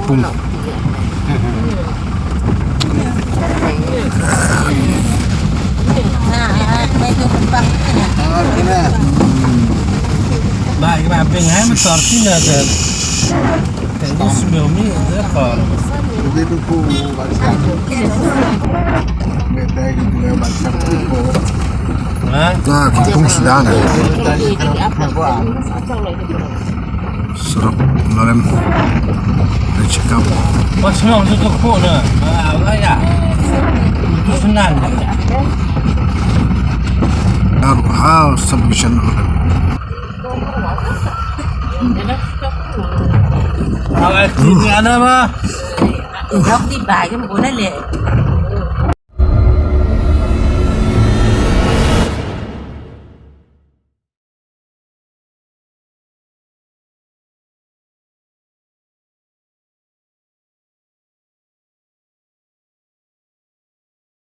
pung. Baik, mamping hai mentorti ada. Ini sebelumnya ada kor. Begitu ku barisan. Beda itu barisan ku. Hah? Nah, kipung sudah ada. Serap malam. Cekap. Wah, semua untuk kok dah. Apa ya? Itu senang. Arha submission. Awak ini ada apa? Góc đi bài cái một cô nói lệ